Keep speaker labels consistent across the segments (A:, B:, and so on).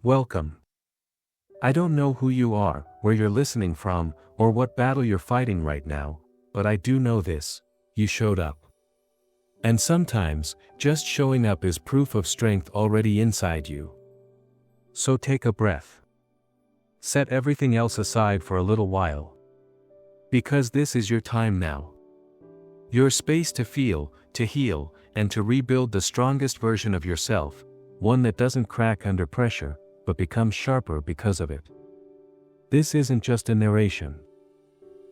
A: Welcome. I don't know who you are, where you're listening from, or what battle you're fighting right now, but I do know this: you showed up. And sometimes, just showing up is proof of strength already inside you. So take a breath. Set everything else aside for a little while. Because this is your time now. Your space to feel, to heal, and to rebuild the strongest version of yourself, one that doesn't crack under pressure, but becomes sharper because of it. This isn't just a narration.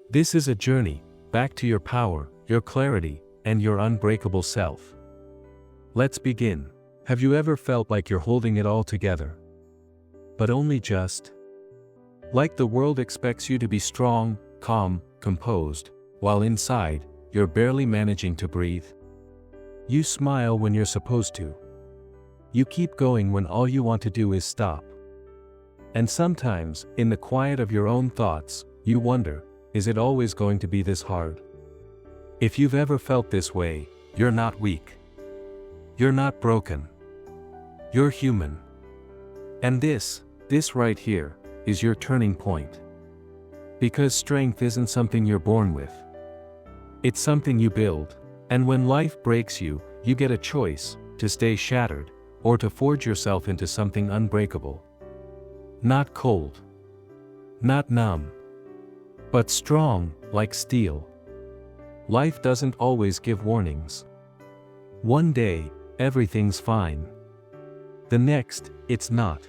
A: This is a journey, back to your power, your clarity, and your unbreakable self. Let's begin. Have you ever felt like you're holding it all together? But only just? Like the world expects you to be strong, calm, composed, while inside, you're barely managing to breathe? You smile when you're supposed to. You keep going when all you want to do is stop. And sometimes, in the quiet of your own thoughts, you wonder, is it always going to be this hard? If you've ever felt this way, you're not weak. You're not broken. You're human. And this right here, is your turning point. Because strength isn't something you're born with. It's something you build. And when life breaks you, you get a choice: to stay shattered, or to forge yourself into something unbreakable. Not cold. Not numb. But strong, like steel. Life doesn't always give warnings. One day, everything's fine. The next, it's not.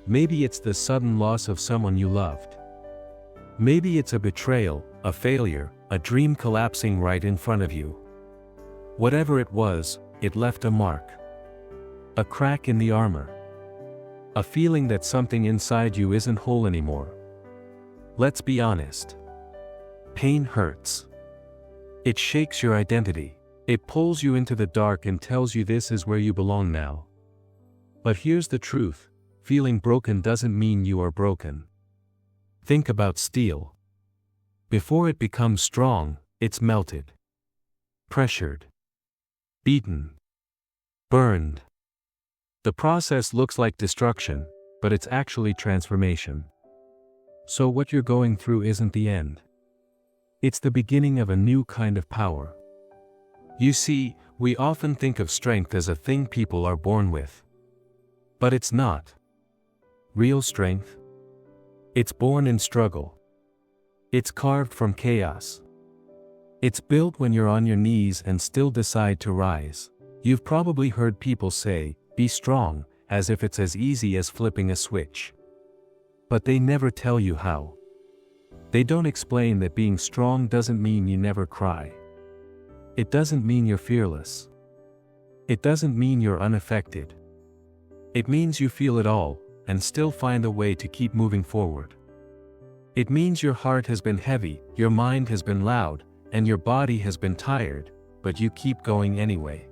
A: Maybe it's the sudden loss of someone you loved. Maybe it's a betrayal, a failure, a dream collapsing right in front of you. Whatever it was, it left a mark. A crack in the armor. A feeling that something inside you isn't whole anymore. Let's be honest. Pain hurts. It shakes your identity. It pulls you into the dark and tells you this is where you belong now. But here's the truth: feeling broken doesn't mean you are broken. Think about steel. Before it becomes strong, it's melted. Pressured. Beaten. Burned. The process looks like destruction, but it's actually transformation. So what you're going through isn't the end. It's the beginning of a new kind of power. You see, we often think of strength as a thing people are born with. But it's not. Real strength? It's born in struggle. It's carved from chaos. It's built when you're on your knees and still decide to rise. You've probably heard people say, "Be strong," as if it's as easy as flipping a switch. But they never tell you how. They don't explain that being strong doesn't mean you never cry. It doesn't mean you're fearless. It doesn't mean you're unaffected. It means you feel it all, and still find a way to keep moving forward. It means your heart has been heavy, your mind has been loud, and your body has been tired, but you keep going anyway.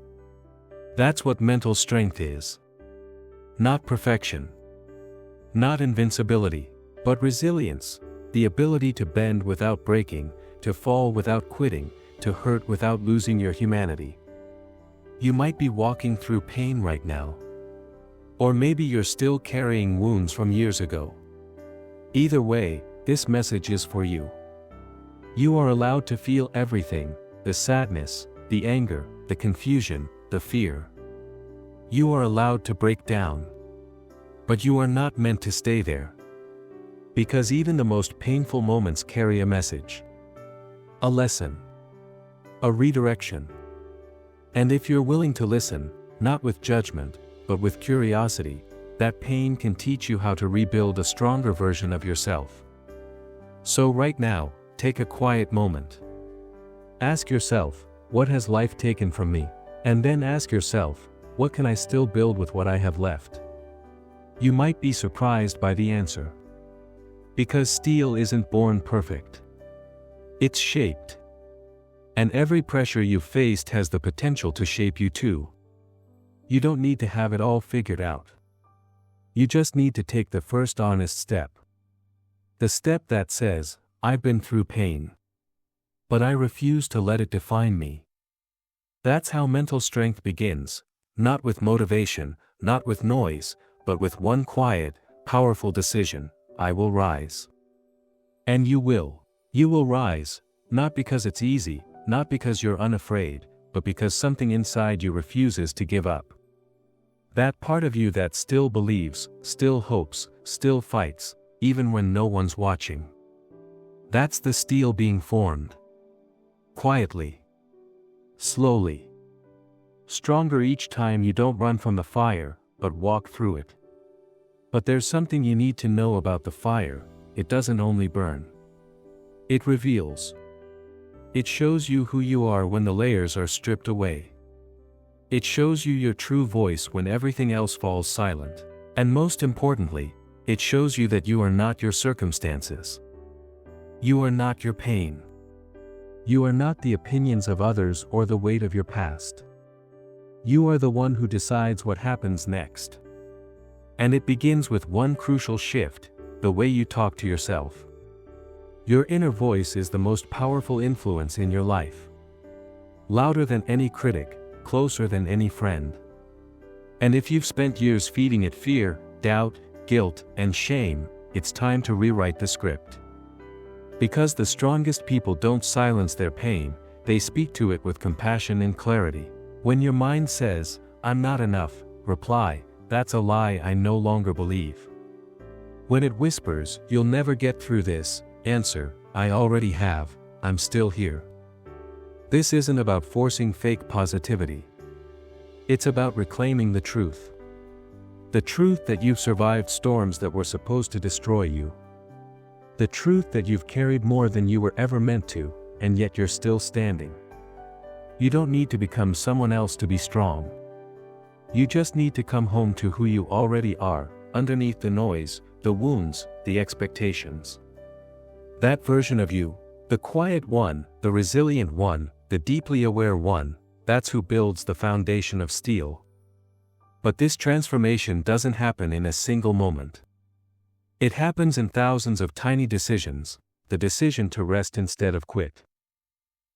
A: That's what mental strength is. Not perfection. Not invincibility, but resilience. The ability to bend without breaking, to fall without quitting, to hurt without losing your humanity. You might be walking through pain right now. Or maybe you're still carrying wounds from years ago. Either way, this message is for you. You are allowed to feel everything: the sadness, the anger, the confusion, the fear. You are allowed to break down. But you are not meant to stay there. Because even the most painful moments carry a message. A lesson. A redirection. And if you're willing to listen, not with judgment, but with curiosity, that pain can teach you how to rebuild a stronger version of yourself. So right now, take a quiet moment. Ask yourself, what has life taken from me? And then ask yourself, what can I still build with what I have left? You might be surprised by the answer. Because steel isn't born perfect. It's shaped. And every pressure you've faced has the potential to shape you too. You don't need to have it all figured out. You just need to take the first honest step. The step that says, I've been through pain. But I refuse to let it define me. That's how mental strength begins, not with motivation, not with noise, but with one quiet, powerful decision: I will rise. And you will. You will rise, not because it's easy, not because you're unafraid, but because something inside you refuses to give up. That part of you that still believes, still hopes, still fights, even when no one's watching. That's the steel being formed. Quietly. Slowly. Stronger each time you don't run from the fire, but walk through it. But there's something you need to know about the fire: it doesn't only burn. It reveals. It shows you who you are when the layers are stripped away. It shows you your true voice when everything else falls silent. And most importantly, it shows you that you are not your circumstances. You are not your pain. You are not the opinions of others or the weight of your past. You are the one who decides what happens next. And it begins with one crucial shift: the way you talk to yourself. Your inner voice is the most powerful influence in your life. Louder than any critic, closer than any friend. And if you've spent years feeding it fear, doubt, guilt, and shame, it's time to rewrite the script. Because the strongest people don't silence their pain, they speak to it with compassion and clarity. When your mind says, "I'm not enough," reply, "That's a lie I no longer believe." When it whispers, "You'll never get through this," answer, "I already have, I'm still here." This isn't about forcing fake positivity. It's about reclaiming the truth. The truth that you've survived storms that were supposed to destroy you. The truth that you've carried more than you were ever meant to, and yet you're still standing. You don't need to become someone else to be strong. You just need to come home to who you already are, underneath the noise, the wounds, the expectations. That version of you, the quiet one, the resilient one, the deeply aware one, that's who builds the foundation of steel. But this transformation doesn't happen in a single moment. It happens in thousands of tiny decisions: the decision to rest instead of quit.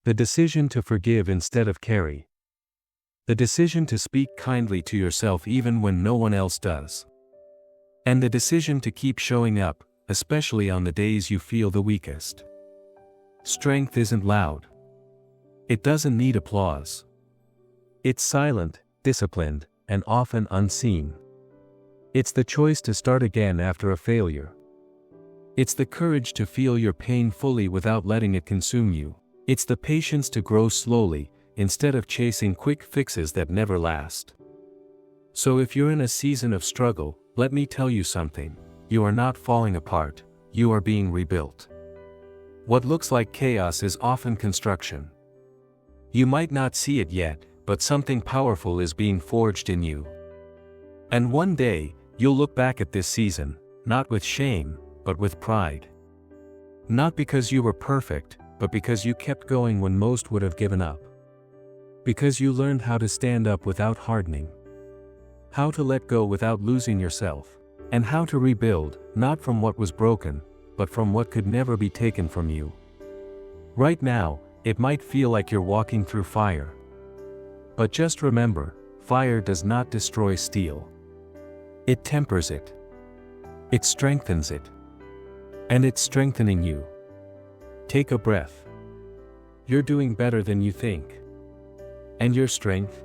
A: The decision to forgive instead of carry. The decision to speak kindly to yourself even when no one else does. And the decision to keep showing up, especially on the days you feel the weakest. Strength isn't loud. It doesn't need applause. It's silent, disciplined, and often unseen. It's the choice to start again after a failure. It's the courage to feel your pain fully without letting it consume you. It's the patience to grow slowly, instead of chasing quick fixes that never last. So if you're in a season of struggle, let me tell you something: you are not falling apart, you are being rebuilt. What looks like chaos is often construction. You might not see it yet, but something powerful is being forged in you. And one day, you'll look back at this season, not with shame, but with pride. Not because you were perfect, but because you kept going when most would have given up. Because you learned how to stand up without hardening. How to let go without losing yourself. And how to rebuild, not from what was broken, but from what could never be taken from you. Right now, it might feel like you're walking through fire. But just remember, fire does not destroy steel. It tempers it. It strengthens it. And it's strengthening you. Take a breath. You're doing better than you think. And your strength?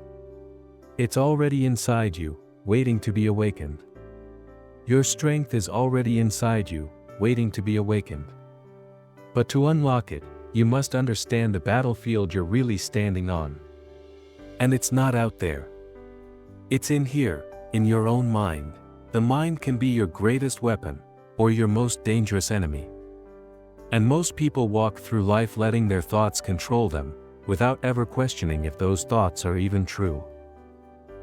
A: It's already inside you, waiting to be awakened. Your strength is already inside you, waiting to be awakened. But to unlock it, you must understand the battlefield you're really standing on. And it's not out there. It's in here, in your own mind. The mind can be your greatest weapon, or your most dangerous enemy. And most people walk through life letting their thoughts control them, without ever questioning if those thoughts are even true.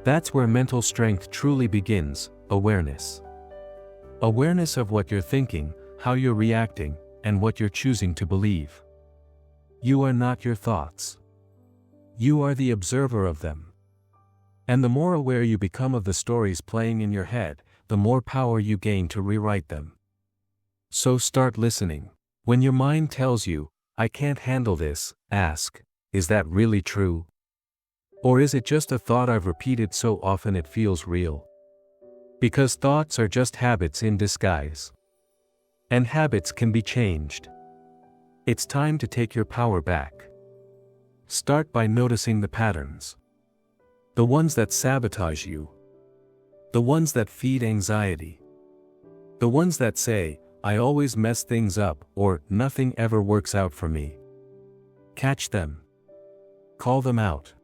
A: That's where mental strength truly begins: awareness. Awareness of what you're thinking, how you're reacting, and what you're choosing to believe. You are not your thoughts. You are the observer of them. And the more aware you become of the stories playing in your head, the more power you gain to rewrite them. So start listening. When your mind tells you, "I can't handle this," ask, "Is that really true? Or is it just a thought I've repeated so often it feels real?" Because thoughts are just habits in disguise. And habits can be changed. It's time to take your power back. Start by noticing the patterns. The ones that sabotage you. The ones that feed anxiety. The ones that say, "I always mess things up," or "nothing ever works out for me." Catch them. Call them out.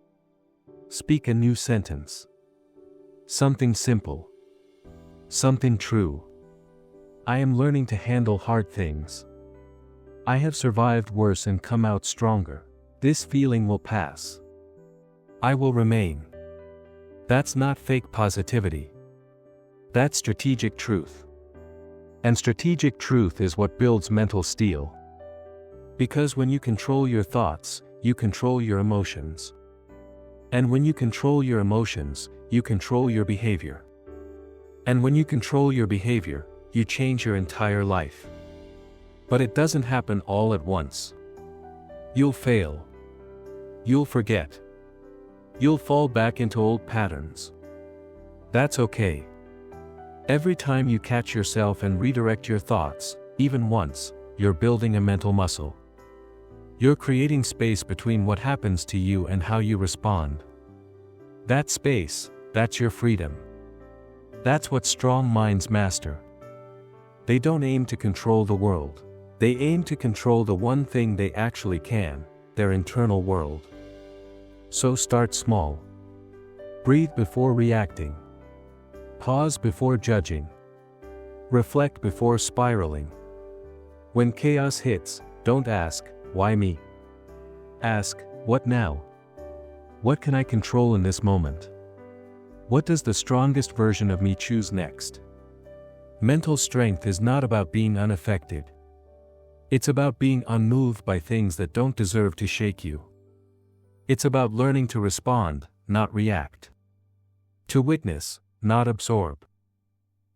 A: Speak a new sentence. Something simple. Something true. I am learning to handle hard things. I have survived worse and come out stronger. This feeling will pass. I will remain. That's not fake positivity. That's strategic truth. And strategic truth is what builds mental steel. Because when you control your thoughts, you control your emotions. And when you control your emotions, you control your behavior. And when you control your behavior, you change your entire life. But it doesn't happen all at once. You'll fail. You'll forget. You'll fall back into old patterns. That's okay. Every time you catch yourself and redirect your thoughts, even once, you're building a mental muscle. You're creating space between what happens to you and how you respond. That space, that's your freedom. That's what strong minds master. They don't aim to control the world. They aim to control the one thing they actually can, their internal world. So start small. Breathe before reacting. Pause before judging. Reflect before spiraling. When chaos hits, don't ask, "Why me?" Ask, "What now? What can I control in this moment? What does the strongest version of me choose next?" Mental strength is not about being unaffected. It's about being unmoved by things that don't deserve to shake you. It's about learning to respond, not react. To witness, not absorb.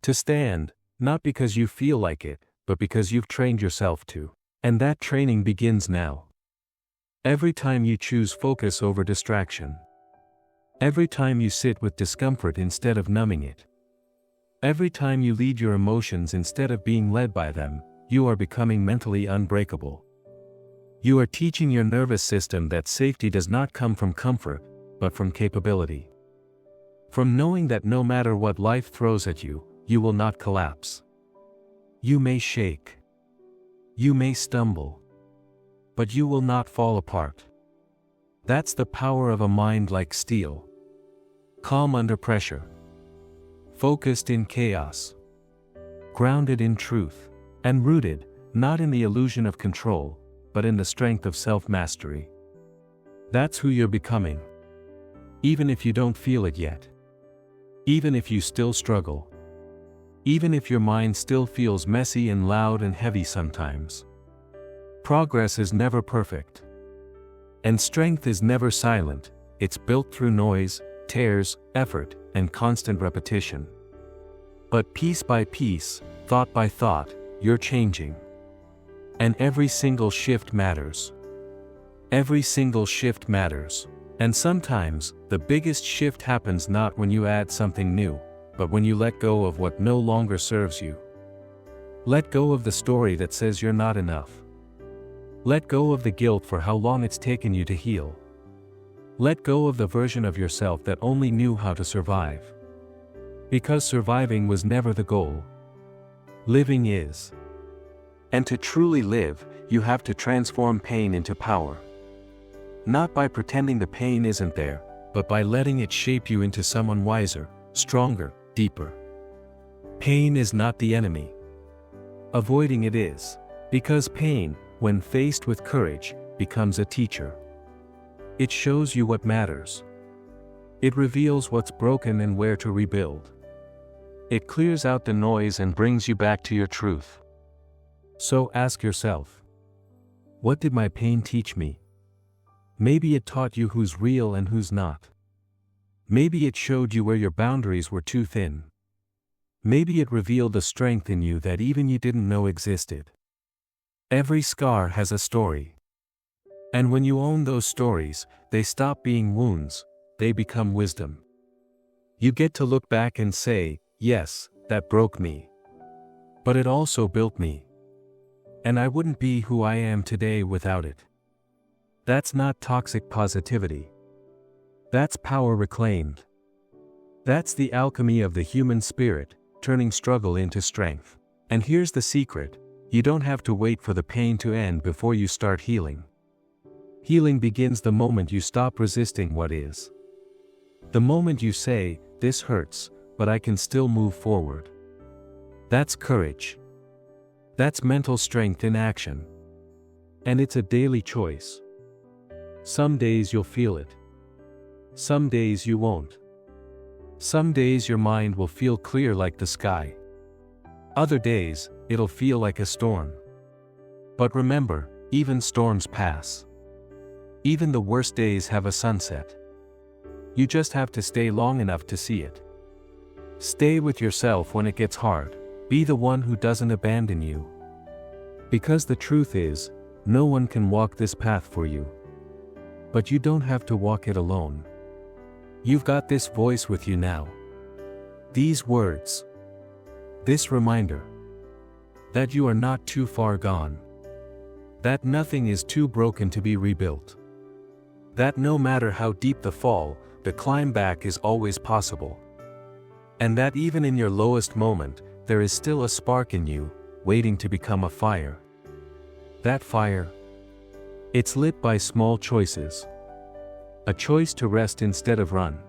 A: To stand, not because you feel like it, but because you've trained yourself to. And that training begins now. Every time you choose focus over distraction. Every time you sit with discomfort instead of numbing it. Every time you lead your emotions instead of being led by them, you are becoming mentally unbreakable. You are teaching your nervous system that safety does not come from comfort, but from capability. From knowing that no matter what life throws at you, you will not collapse. You may shake. You may stumble. But you will not fall apart. That's the power of a mind like steel. Calm under pressure. Focused in chaos. Grounded in truth. And rooted, not in the illusion of control, but in the strength of self-mastery. That's who you're becoming. Even if you don't feel it yet. Even if you still struggle. Even if your mind still feels messy and loud and heavy sometimes. Progress is never perfect. And strength is never silent, it's built through noise, tears, effort, and constant repetition. But piece by piece, thought by thought, you're changing. And every single shift matters. Every single shift matters. And sometimes, the biggest shift happens not when you add something new, but when you let go of what no longer serves you. Let go of the story that says you're not enough. Let go of the guilt for how long it's taken you to heal. Let go of the version of yourself that only knew how to survive. Because surviving was never the goal. Living is. And to truly live, you have to transform pain into power. Not by pretending the pain isn't there, but by letting it shape you into someone wiser, stronger, deeper. Pain is not the enemy. Avoiding it is. Because pain, when faced with courage, becomes a teacher. It shows you what matters. It reveals what's broken and where to rebuild. It clears out the noise and brings you back to your truth. So ask yourself, what did my pain teach me? Maybe it taught you who's real and who's not. Maybe it showed you where your boundaries were too thin. Maybe it revealed a strength in you that even you didn't know existed. Every scar has a story. And when you own those stories, they stop being wounds, they become wisdom. You get to look back and say, Yes, that broke me. But it also built me. And I wouldn't be who I am today without it. That's not toxic positivity. That's power reclaimed. That's the alchemy of the human spirit, turning struggle into strength. And here's the secret: you don't have to wait for the pain to end before you start healing. Healing begins the moment you stop resisting what is. The moment you say, "This hurts, but I can still move forward." That's courage. That's mental strength in action. And it's a daily choice. Some days you'll feel it. Some days you won't. Some days your mind will feel clear like the sky. Other days, it'll feel like a storm. But remember, even storms pass. Even the worst days have a sunset. You just have to stay long enough to see it. Stay with yourself when it gets hard. Be the one who doesn't abandon you. Because the truth is, no one can walk this path for you. But you don't have to walk it alone. You've got this voice with you now. These words. This reminder. That you are not too far gone. That nothing is too broken to be rebuilt. That no matter how deep the fall, the climb back is always possible. And that even in your lowest moment, there is still a spark in you, waiting to become a fire. That fire? It's lit by small choices. A choice to rest instead of run.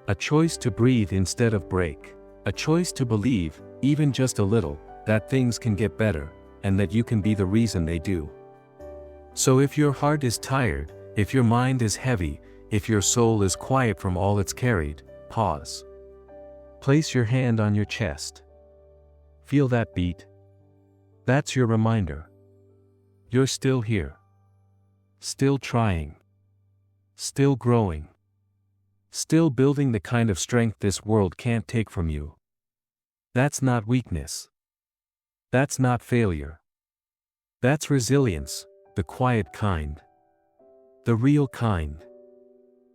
A: A choice to breathe instead of break. A choice to believe, even just a little, that things can get better, and that you can be the reason they do. So if your heart is tired, if your mind is heavy, if your soul is quiet from all it's carried, pause. Place your hand on your chest. Feel that beat? That's your reminder. You're still here. Still trying. Still growing. Still building the kind of strength this world can't take from you. That's not weakness. That's not failure. That's resilience, the quiet kind. The real kind.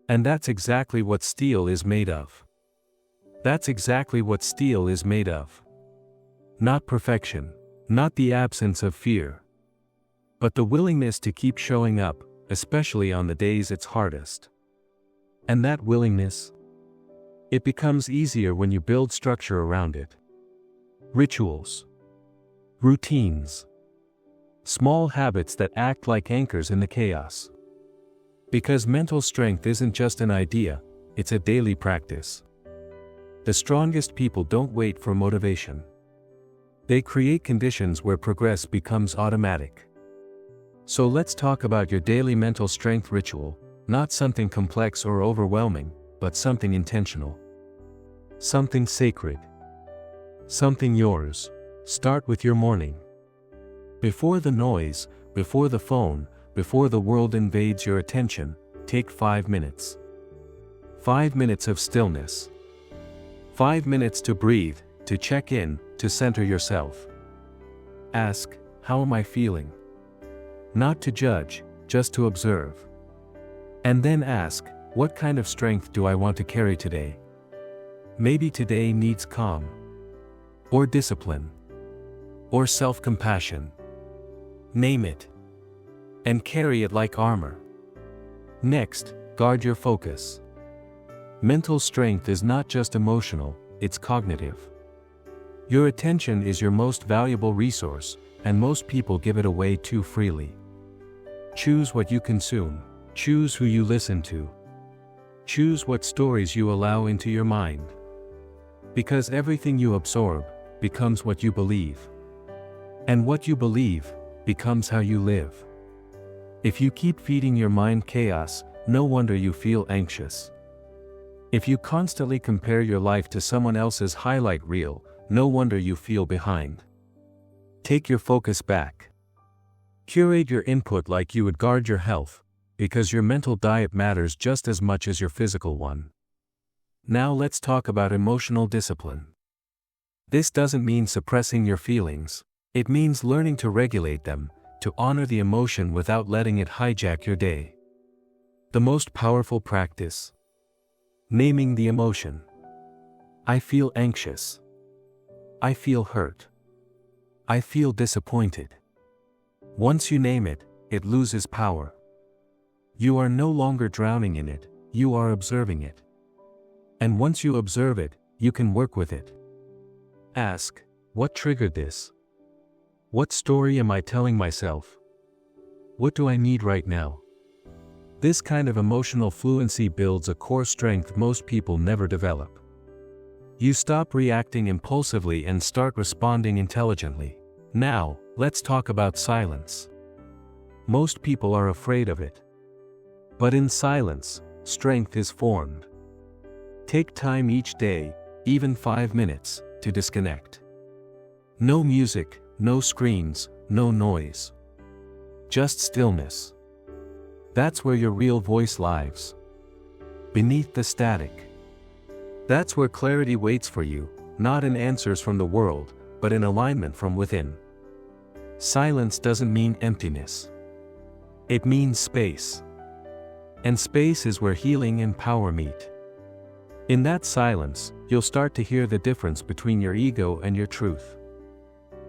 A: And that's exactly what steel is made of. That's exactly what steel is made of. Not perfection, not the absence of fear. But the willingness to keep showing up, especially on the days it's hardest. And that willingness? It becomes easier when you build structure around it. Rituals. Routines. Small habits that act like anchors in the chaos. Because mental strength isn't just an idea, it's a daily practice. The strongest people don't wait for motivation. They create conditions where progress becomes automatic. So let's talk about your daily mental strength ritual, not something complex or overwhelming, but something intentional. Something sacred. Something yours. Start with your morning. Before the noise, before the phone, before the world invades your attention, take 5 minutes. 5 minutes of stillness. 5 minutes to breathe, to check in, to center yourself. Ask, how am I feeling? Not to judge, just to observe. And then ask, what kind of strength do I want to carry today? Maybe today needs calm. Or discipline. Or self-compassion. Name it. And carry it like armor. Next, guard your focus. Mental strength is not just emotional, it's cognitive. Your attention is your most valuable resource, and most people give it away too freely. Choose what you consume. Choose who you listen to. Choose what stories you allow into your mind. Because everything you absorb becomes what you believe. And what you believe becomes how you live. If you keep feeding your mind chaos, no wonder you feel anxious. If you constantly compare your life to someone else's highlight reel, no wonder you feel behind. Take your focus back. Curate your input like you would guard your health, because your mental diet matters just as much as your physical one. Now let's talk about emotional discipline. This doesn't mean suppressing your feelings, it means learning to regulate them, to honor the emotion without letting it hijack your day. The most powerful practice. Naming the emotion. I feel anxious. I feel hurt. I feel disappointed. Once you name it, it loses power. You are no longer drowning in it, you are observing it. And once you observe it, you can work with it. Ask, what triggered this? What story am I telling myself? What do I need right now? This kind of emotional fluency builds a core strength most people never develop. You stop reacting impulsively and start responding intelligently. Now, let's talk about silence. Most people are afraid of it. But in silence, strength is formed. Take time each day, even 5 minutes, to disconnect. No music, no screens, no noise. Just stillness. That's where your real voice lives. Beneath the static. That's where clarity waits for you, not in answers from the world, but in alignment from within. Silence doesn't mean emptiness. It means space. And space is where healing and power meet. In that silence, you'll start to hear the difference between your ego and your truth.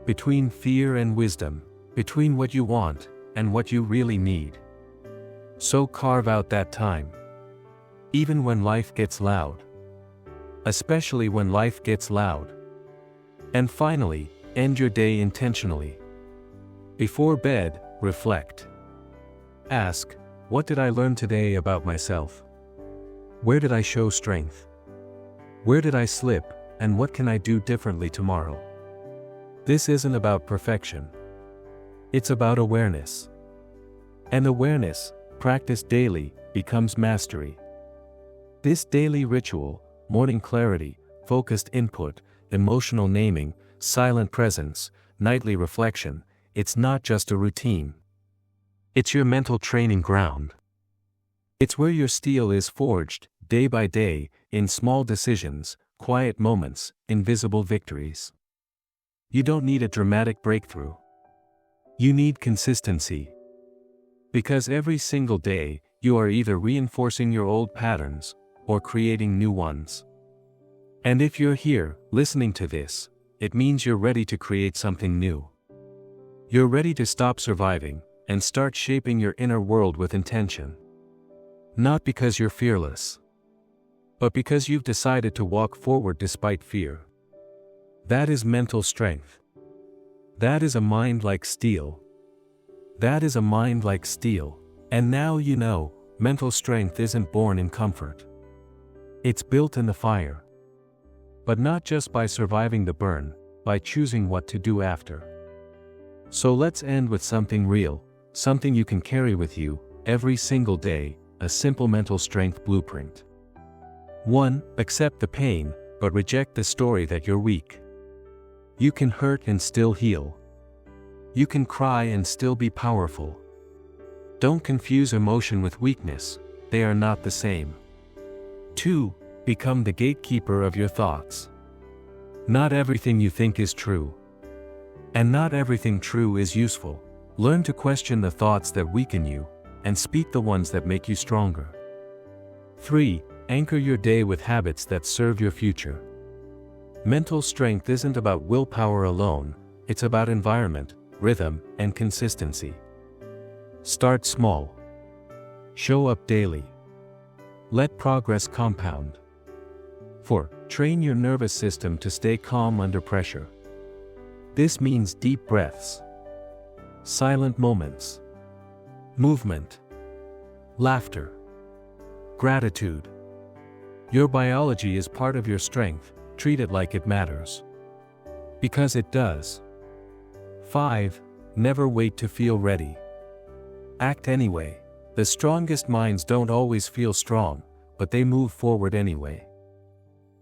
A: Between fear and wisdom, between what you want and what you really need. So carve out that time. Even when life gets loud. Especially when life gets loud. And finally, end your day intentionally. Before bed, reflect. Ask, what did I learn today about myself? Where did I show strength? Where did I slip, and what can I do differently tomorrow? This isn't about perfection. It's about awareness. And awareness, practiced daily, becomes mastery. This daily ritual, morning clarity, focused input, emotional naming, silent presence, nightly reflection, it's not just a routine. It's your mental training ground. It's where your steel is forged, day by day, in small decisions, quiet moments, invisible victories. You don't need a dramatic breakthrough. You need consistency. Because every single day, you are either reinforcing your old patterns, or creating new ones. And if you're here, listening to this, it means you're ready to create something new. You're ready to stop surviving, and start shaping your inner world with intention. Not because you're fearless, but because you've decided to walk forward despite fear. That is mental strength. That is a mind like steel. That is a mind like steel. And now you know, mental strength isn't born in comfort. It's built in the fire. But not just by surviving the burn, by choosing what to do after. So let's end with something real, something you can carry with you, every single day, a simple mental strength blueprint. 1. Accept the pain, but reject the story that you're weak. You can hurt and still heal. You can cry and still be powerful. Don't confuse emotion with weakness, they are not the same. 2. Become the gatekeeper of your thoughts. Not everything you think is true. And not everything true is useful. Learn to question the thoughts that weaken you, and speak the ones that make you stronger. 3. Anchor your day with habits that serve your future. Mental strength isn't about willpower alone, it's about environment, rhythm, and consistency. Start small. Show up daily. Let progress compound. 4. Train your nervous system to stay calm under pressure. This means deep breaths, silent moments, movement, laughter, gratitude. Your biology is part of your strength, treat it like it matters. Because it does. 5. Never wait to feel ready. Act anyway. The strongest minds don't always feel strong, but they move forward anyway.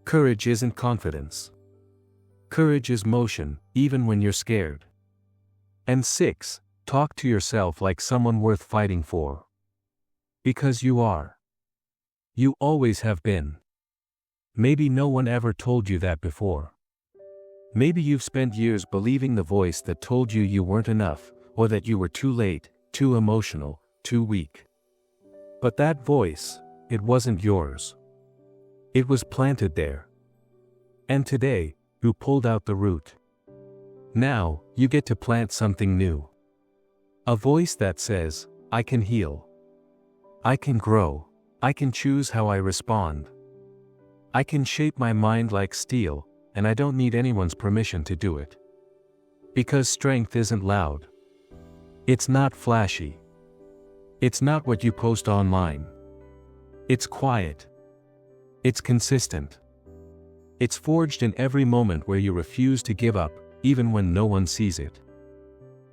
A: Courage isn't confidence. Courage is motion, even when you're scared. And 6. Talk to yourself like someone worth fighting for. Because you are. You always have been. Maybe no one ever told you that before. Maybe you've spent years believing the voice that told you you weren't enough, or that you were too late, too emotional, too weak. But that voice, it wasn't yours. It was planted there. And today, you pulled out the root. Now, you get to plant something new. A voice that says, I can heal. I can grow. I can choose how I respond. I can shape my mind like steel, and I don't need anyone's permission to do it. Because strength isn't loud. It's not flashy. It's not what you post online. It's quiet. It's consistent. It's forged in every moment where you refuse to give up, even when no one sees it.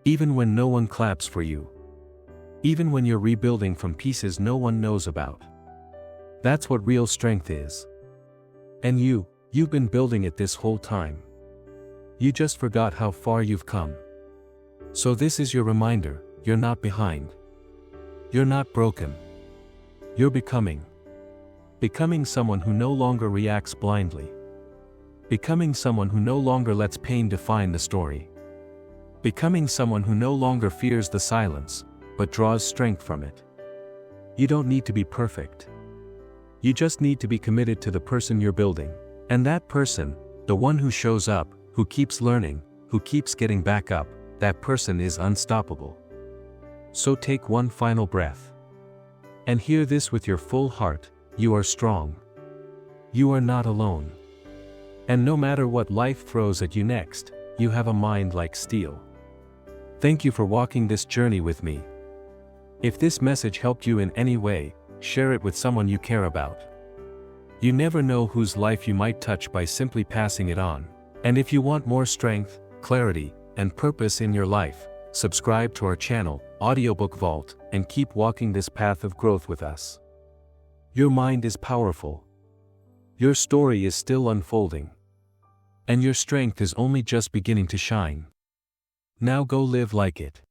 A: Even when no one claps for you. Even when you're rebuilding from pieces no one knows about. That's what real strength is. And you've been building it this whole time. You just forgot how far you've come. So this is your reminder, you're not behind. You're not broken. You're becoming. Becoming someone who no longer reacts blindly. Becoming someone who no longer lets pain define the story. Becoming someone who no longer fears the silence, but draws strength from it. You don't need to be perfect. You just need to be committed to the person you're building. And that person, the one who shows up, who keeps learning, who keeps getting back up, that person is unstoppable. So take one final breath. And hear this with your full heart, you are strong. You are not alone. And no matter what life throws at you next, you have a mind like steel. Thank you for walking this journey with me. If this message helped you in any way, share it with someone you care about. You never know whose life you might touch by simply passing it on. And if you want more strength, clarity, and purpose in your life, subscribe to our channel, Audiobook Vault, and keep walking this path of growth with us. Your mind is powerful. Your story is still unfolding. And your strength is only just beginning to shine. Now go live like it.